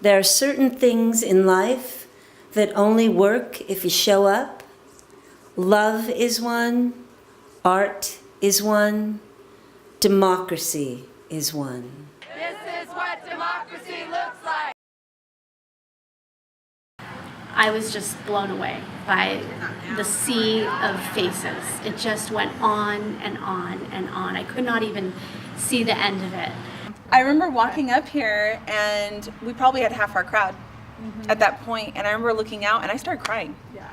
There are certain things in life that only work if you show up. Love is one, art is one, democracy is one. This is what democracy looks like. I was just blown away by the sea of faces. It just went on and on and on. I could not even see the end of it. I remember walking up here and we probably had half our crowd at that point, and I remember looking out and I started crying. Yeah.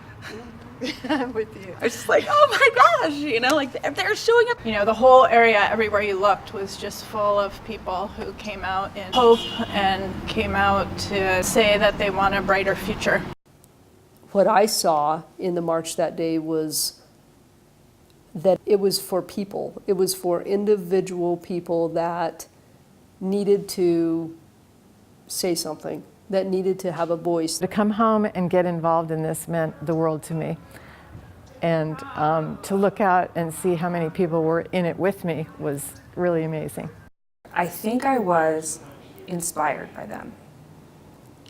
I'm with you. I was just like, oh my gosh, you know, like they're showing up. You know, the whole area, everywhere you looked, was just full of people who came out in hope and came out to say that they want a brighter future. What I saw in the march that day was that it was for people. It was for individual people that needed to say something, that needed to have a voice. To come home and get involved in this meant the world to me. And to look out and see how many people were in it with me was really amazing. I think I was inspired by them.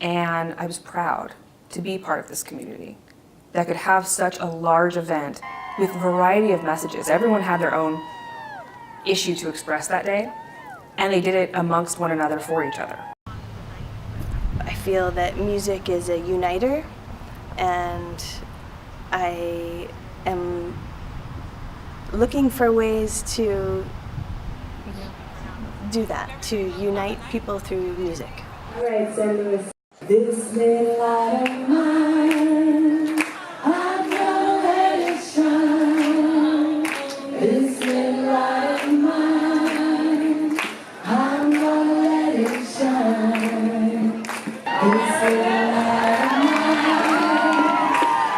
And I was proud to be part of this community that could have such a large event with a variety of messages. Everyone had their own issue to express that day, and they did it amongst one another for each other. I feel that music is a uniter, and I am looking for ways to do that, to unite people through music. All right, San Luis. This little light of mine, I'm gonna let it shine. This little light of mine, I'm gonna let it shine. This little light of mine,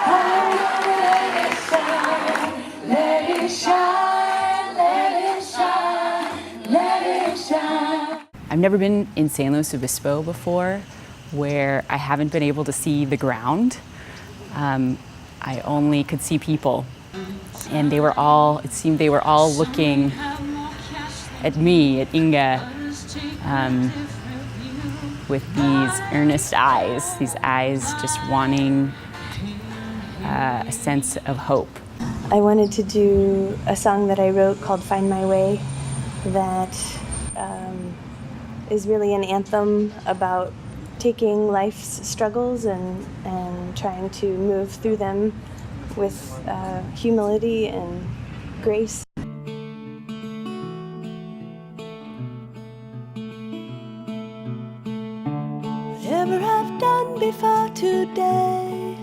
I'm gonna let it shine. Let it shine, let it shine, let it shine. I've never been in San Luis Obispo before, where I haven't been able to see the ground. I only could see people. And they were all, it seemed they were all looking at me, at Inga, with these earnest eyes, these eyes just wanting a sense of hope. I wanted to do a song that I wrote called Find My Way that is really an anthem about taking life's struggles and trying to move through them with humility and grace. Whatever I've done before today.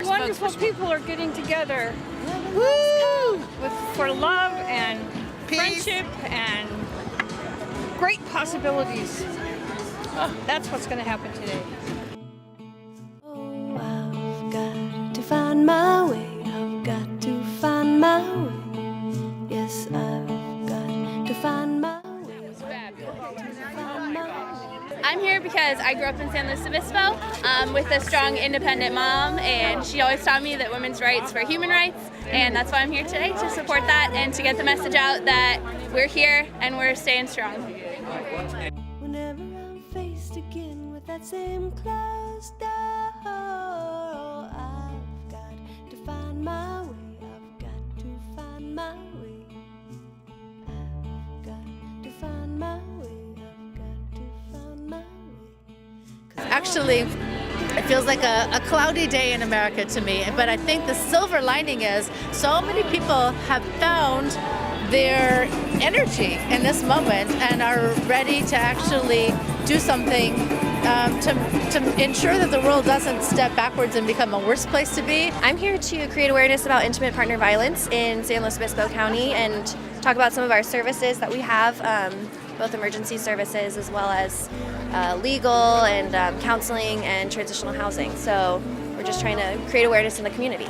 Wonderful people are getting together. Woo! For love and friendship and great possibilities. That's what's going to happen today. Oh, I've got to find my way. I've got to find my way. Yes, I've got to find my way. It's fabulous. I'm here because I grew up in San Luis Obispo with a strong independent mom, and she always taught me that women's rights were human rights, and that's why I'm here today, to support that and to get the message out that we're here and we're staying strong. Whenever I'm faced again with that same closed door, I've got to find my way. I've got to find my way. I've got to find my way. I've got to find my way. Actually, it feels like a cloudy day in America to me, but I think the silver lining is so many people have found their energy in this moment and are ready to actually do something to ensure that the world doesn't step backwards and become a worse place to be. I'm here to create awareness about intimate partner violence in San Luis Obispo County and talk about some of our services that we have, both emergency services as well as legal and counseling and transitional housing. So we're just trying to create awareness in the community.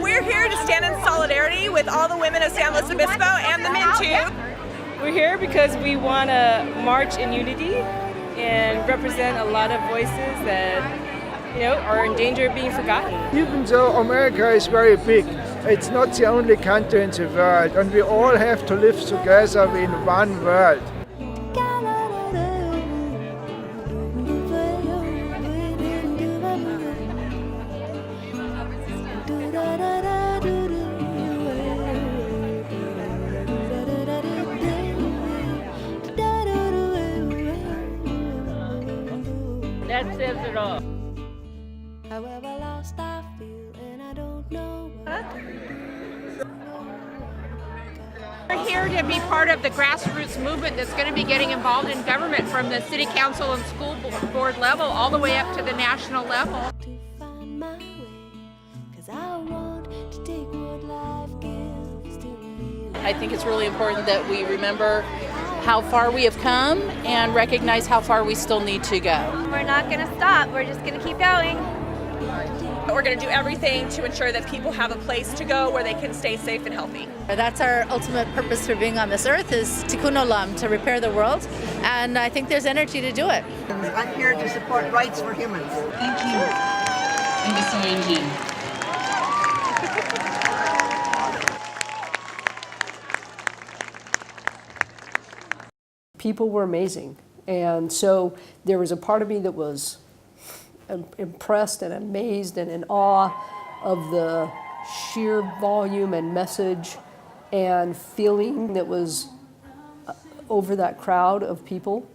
We're here to stand in solidarity with all the women of San Luis Obispo and the men too. We're here because we want to march in unity and represent a lot of voices that, you know, are in danger of being forgotten. Even though America is very big, it's not the only country in the world, and we all have to live together in one world. That says it all. However lost I feel, and I don't know what to do. We're here to be part of the grassroots movement that's going to be getting involved in government from the city council and school board level all the way up to the national level. To find my way, 'cause I want to take what life gives to me. I think it's really important that we remember how far we have come and recognize how far we still need to go. We're not going to stop. We're just going to keep going. We're going to do everything to ensure that people have a place to go where they can stay safe and healthy. That's our ultimate purpose for being on this earth, is tikkun olam, to repair the world, and I think there's energy to do it. I'm here to support rights for humans. Thank you. Thank you so much. People were amazing. And so there was a part of me that was impressed and amazed and in awe of the sheer volume and message and feeling that was over that crowd of people.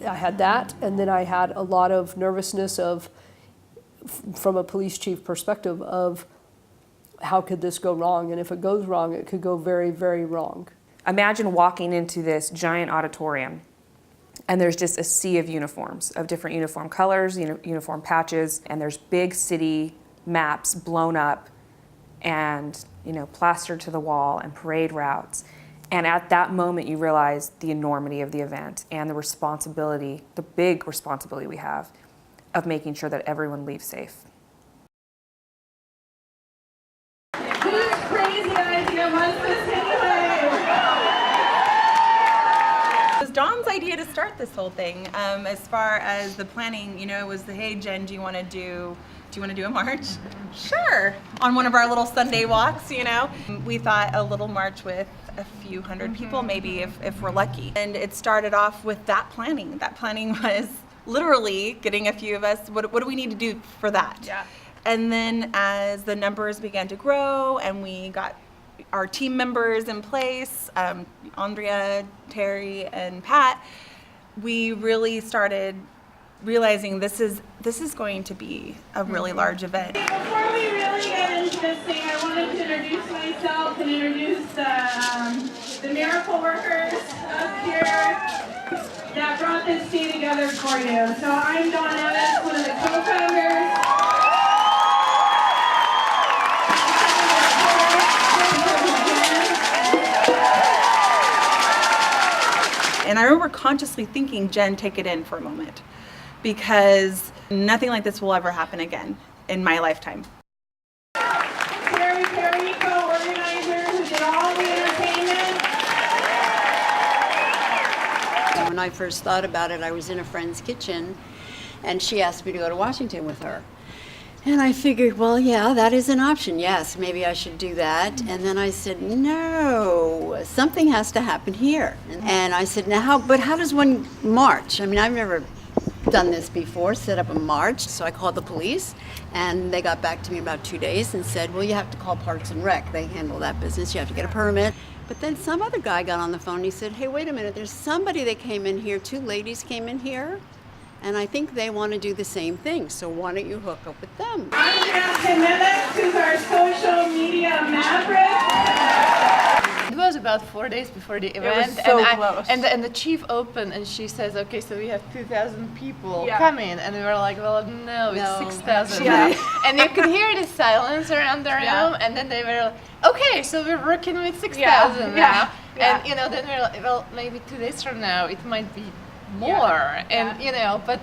I had that, and then I had a lot of nervousness from a police chief perspective of how could this go wrong, and if it goes wrong, it could go very, very wrong. Imagine walking into this giant auditorium and there's just a sea of uniforms, of different uniform colors, uniform patches, and there's big city maps blown up and plastered to the wall and parade routes. And at that moment you realize the enormity of the event and the responsibility, the big responsibility we have of making sure that everyone leaves safe. Whose crazy idea was this anyway? It was Dom's idea to start this whole thing. As far as the planning, it was the, hey Jen, do you want to do a march? Sure. On one of our little Sunday walks, We thought a little march with a few hundred people, maybe if we're lucky. And it started off with that planning. That planning was literally getting a few of us, what do we need to do for that? Yeah. And then as the numbers began to grow and we got our team members in place, Andrea, Terry, and Pat, we really started realizing this is going to be a really large event. Before we really get into this thing, I wanted to introduce myself and introduce the miracle workers up here that brought this day together for you. So I'm Dawn Evans, one of the co-founders. And I remember consciously thinking, Jen, take it in for a moment, because nothing like this will ever happen again in my lifetime. Terry, co-organizer, who did all the entertainment. When I first thought about it, I was in a friend's kitchen, and she asked me to go to Washington with her. And I figured, well, yeah, that is an option. Yes, maybe I should do that. And then I said, no, something has to happen here. And I said, now, how does one march? I mean, I've never done this before, set up a march. So I called the police, and they got back to me about 2 days and said, well, you have to call Parks and Rec. They handle that business. You have to get a permit. But then some other guy got on the phone and he said, hey, wait a minute, there's somebody that came in here, 2 ladies came in here, and I think they want to do the same thing. So why don't you hook up with them? I'm Jimenez, who's our social media maverick. It was about 4 days before the event. It was so close. And the chief opened and she says, okay, so we have 2,000 people Yeah. coming. And we were like, well, no, No. it's 6,000. Yeah. And you could hear the silence around the room. Yeah. And then they were like, okay, so we're working with 6,000 Yeah. now. Yeah. And, then we're like, well, maybe 2 days from now it might be more. Yeah. And, but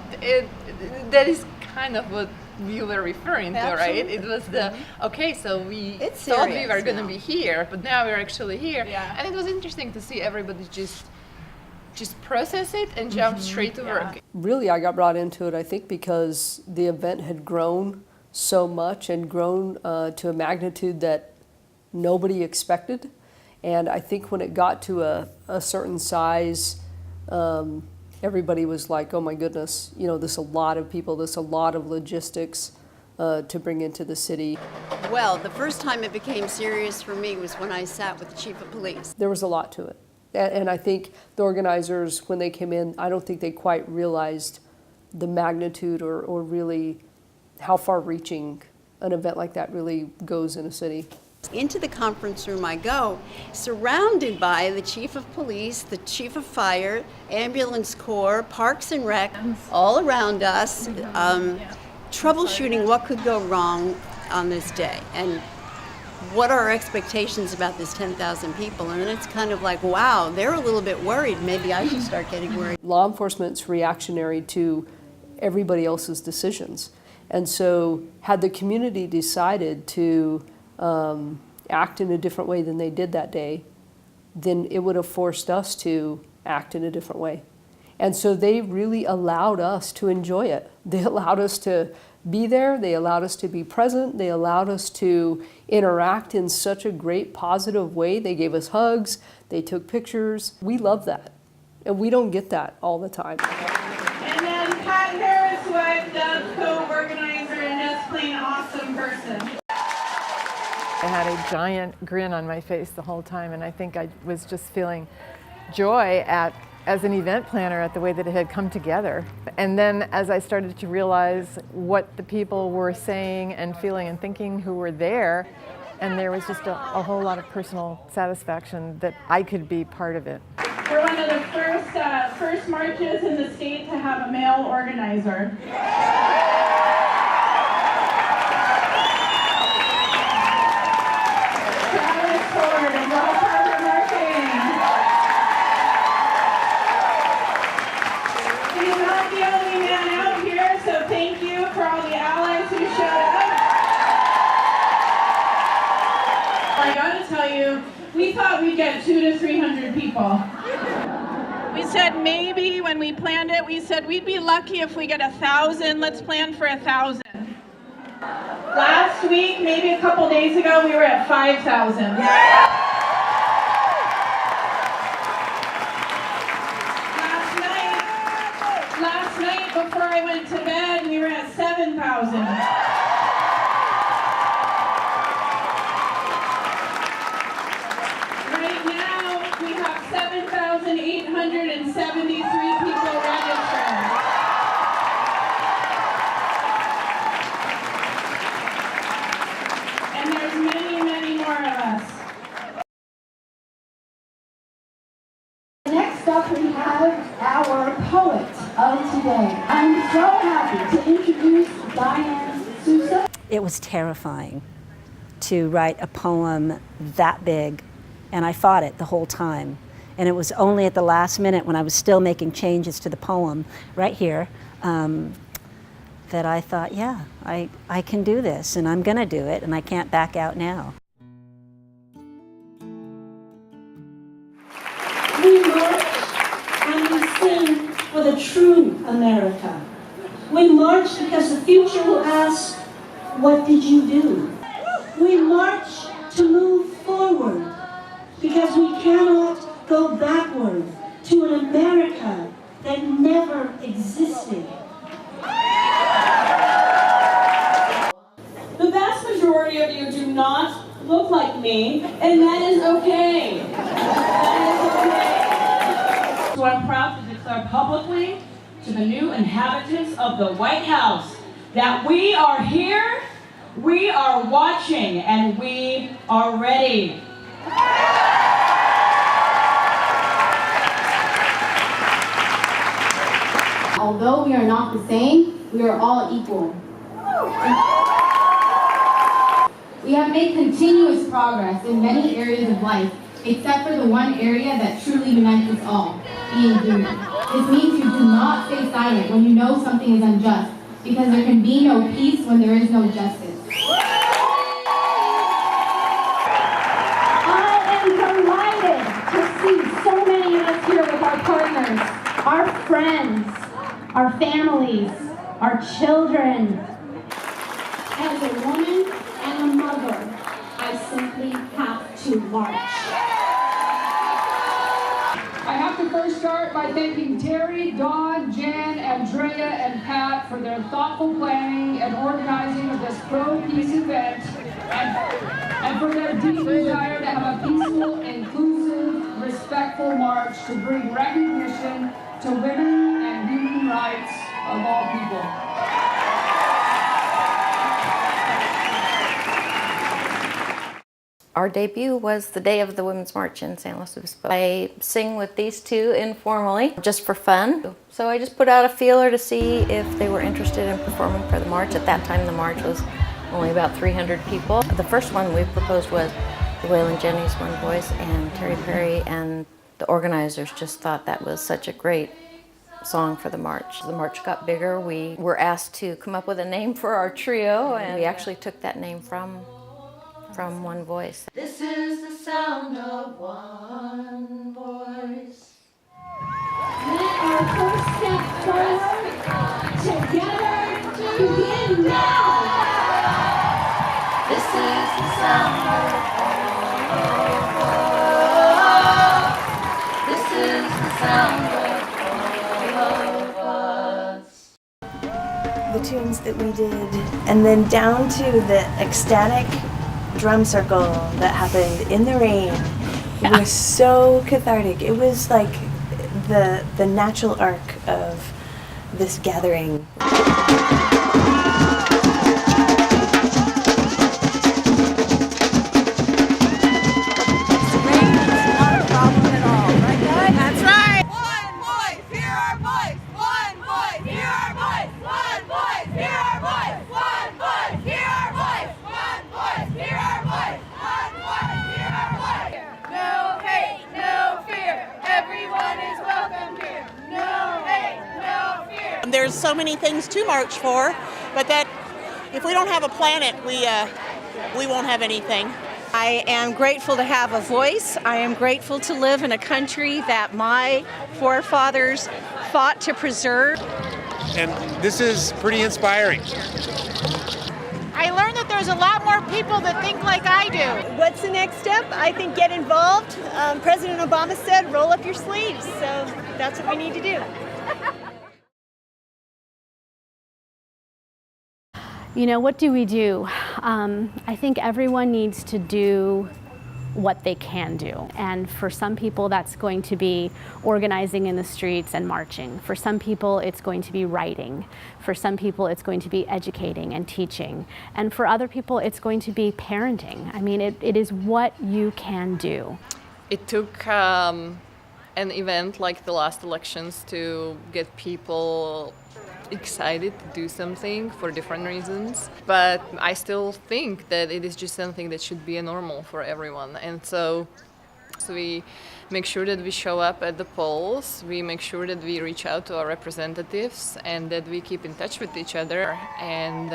that is kind of what you were referring to, right? It was the, okay, so we It's thought we serious were going to now. be here, but now we're actually here. Yeah. And it was interesting to see everybody just process it and jump straight to work. Really, I got brought into it, I think, because the event had grown so much and grown to a magnitude that nobody expected. And I think when it got to a certain size, everybody was like, oh my goodness, there's a lot of people, there's a lot of logistics to bring into the city. Well, the first time it became serious for me was when I sat with the chief of police. There was a lot to it. And I think the organizers, when they came in, I don't think they quite realized the magnitude or really how far-reaching an event like that really goes in a city. Into the conference room I go, surrounded by the chief of police, the chief of fire, ambulance corps, parks and rec, all around us, troubleshooting what could go wrong on this day and what are our expectations about this 10,000 people. And then it's kind of like, wow, they're a little bit worried. Maybe I should start getting worried. Law enforcement's reactionary to everybody else's decisions. And so had the community decided to act in a different way than they did that day, then it would have forced us to act in a different way. And so they really allowed us to enjoy it. They allowed us to be there, they allowed us to be present, they allowed us to interact in such a great positive way. They gave us hugs, they took pictures. We love that, and we don't get that all the time. And then Pat Harris, wife, Doug, co-organizer, and just plain awesome person. I had a giant grin on my face the whole time, and I think I was just feeling joy as an event planner at the way that it had come together. And then as I started to realize what the people were saying and feeling and thinking who were there, and there was just a whole lot of personal satisfaction that I could be part of it. We're one of the first marches in the state to have a male organizer. Thank you for all the allies who showed up. I gotta tell you, we thought we'd get 200 to 300 people. We said maybe when we planned it, we said we'd be lucky if we get 1,000. Let's plan for 1,000. Last week, maybe a couple days ago, we were at 5,000. Last night, before I went to bed, we were at 7,000. Right now, we have 7,873 people registered. And there's many, many more of us. Next up, we have our poet of today. I'm so happy to introduce Diane Sousa. It was terrifying to write a poem that big, and I fought it the whole time. And it was only at the last minute when I was still making changes to the poem right here that I thought, yeah, I can do this, and I'm gonna do it, and I can't back out now. We march and we sing for the true America. We march because the future will ask, what did you do? We march to move forward because we cannot go backward to an America that never existed. The vast majority of you do not look like me, and that is okay. That is okay. So I'm proud to declare publicly to the new inhabitants of the White House that we are here, we are watching, and we are ready. Although we are not the same, we are all equal. We have made continuous progress in many areas of life, except for the one area that truly unites us all, being human. This means you do not stay silent when you know something is unjust, because there can be no peace when there is no justice. I am delighted to see so many of us here with our partners, our friends, our families, our children. As a woman and a mother, I simply have to march. I have to first start by thanking Terry, Dawn, Jan, Andrea, and Pat for their thoughtful planning and organizing of this pro-peace event, and for their deep desire to have a peaceful, inclusive, respectful march to bring recognition to women and human rights of all people. Our debut was the day of the Women's March in San Luis Obispo. I sing with these two informally, just for fun. So I just put out a feeler to see if they were interested in performing for the march. At that time, the march was only about 300 people. The first one we proposed was the Waylon Jennings One Voice and Terry Perry, and the organizers just thought that was such a great song for the march. The march got bigger. We were asked to come up with a name for our trio, and we actually took that name from One Voice. This is the sound of one voice. Let our first step forward together begin now. This is the sound of all of us. This is the sound of all of us. The tunes that we did, and then down to the ecstatic drum circle that happened in the rain. It was so cathartic. It was like the natural arc of this gathering. That's right! One voice, hear our voice! One voice, hear our voice! One voice, hear our voice! One voice, hear our voice! One voice, hear our voice! One voice, hear our voice! No hate, no fear. Everyone is welcome here. No hate, no fear. There's so many things to march for, but that if we don't have a planet, we won't have anything. I am grateful to have a voice. I am grateful to live in a country that my forefathers fought to preserve. And this is pretty inspiring. I learned that there's a lot more people that think like I do. What's the next step? I think get involved. President Obama said roll up your sleeves, so that's what we need to do. You know, what do we do? I think everyone needs to do what they can do. And for some people, that's going to be organizing in the streets and marching. For some people, it's going to be writing. For some people, it's going to be educating and teaching. And for other people, it's going to be parenting. I mean, it is what you can do. It took an event like the last elections to get people excited to do something for different reasons, but I still think that it is just something that should be a normal for everyone. And so we make sure that we show up at the polls, we make sure that we reach out to our representatives, and that we keep in touch with each other, and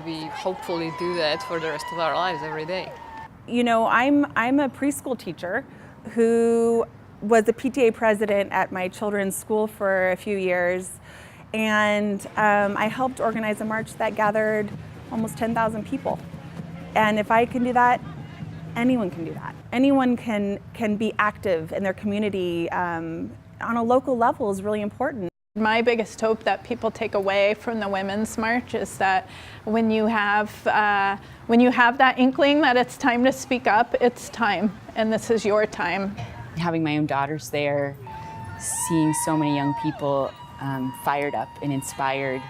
we hopefully do that for the rest of our lives every day. You know, I'm a preschool teacher who was a PTA president at my children's school for a few years. And I helped organize a march that gathered almost 10,000 people. And if I can do that, anyone can do that. Anyone can be active in their community on a local level is really important. My biggest hope that people take away from the Women's March is that when you have that inkling that it's time to speak up, it's time, and this is your time. Having my own daughters there, seeing so many young people fired up and inspired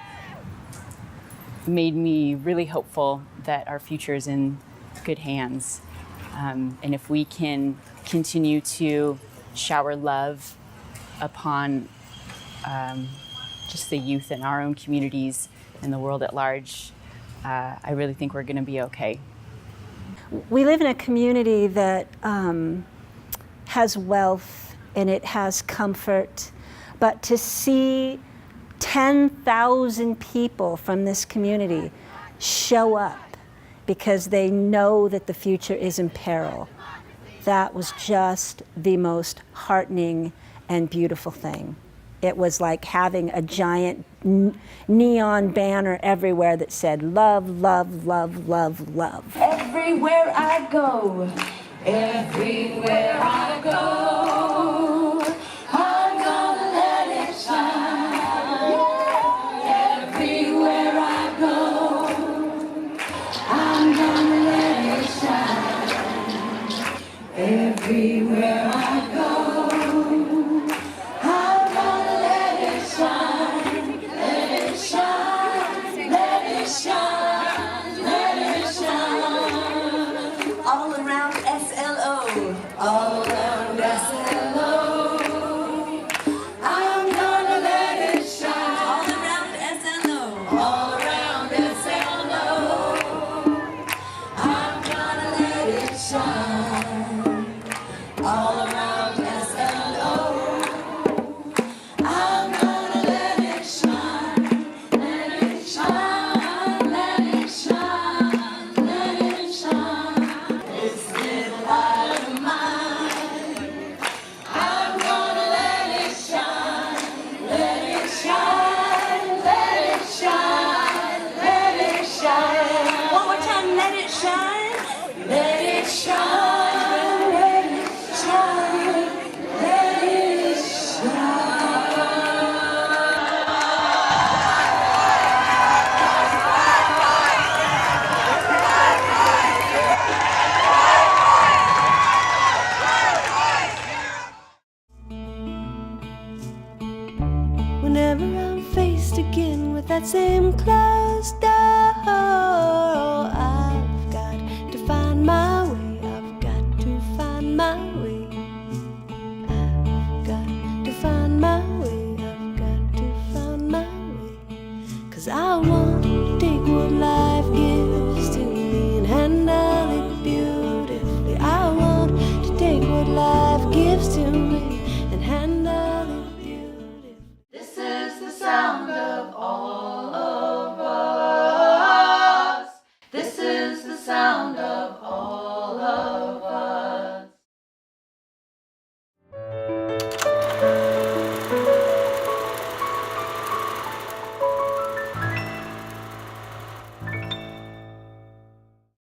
made me really hopeful that our future is in good hands. And if we can continue to shower love upon just the youth in our own communities and the world at large, I really think we're going to be okay. We live in a community that has wealth and it has comfort. But to see 10,000 people from this community show up because they know that the future is in peril, that was just the most heartening and beautiful thing. It was like having a giant neon banner everywhere that said, love, love, love, love, love. Everywhere I go, everywhere I go, I'm gonna let it shine. Everywhere I go, I'm gonna let it shine. Everywhere I go, I'm gonna let it shine, let it let it shine, let it shine, let it shine, let it shine. Whenever I'm faced again with that same closed door, I've got to find my way, I've got to find my way. I've got to find my way, I've got to find my way. 'Cause I want to take what life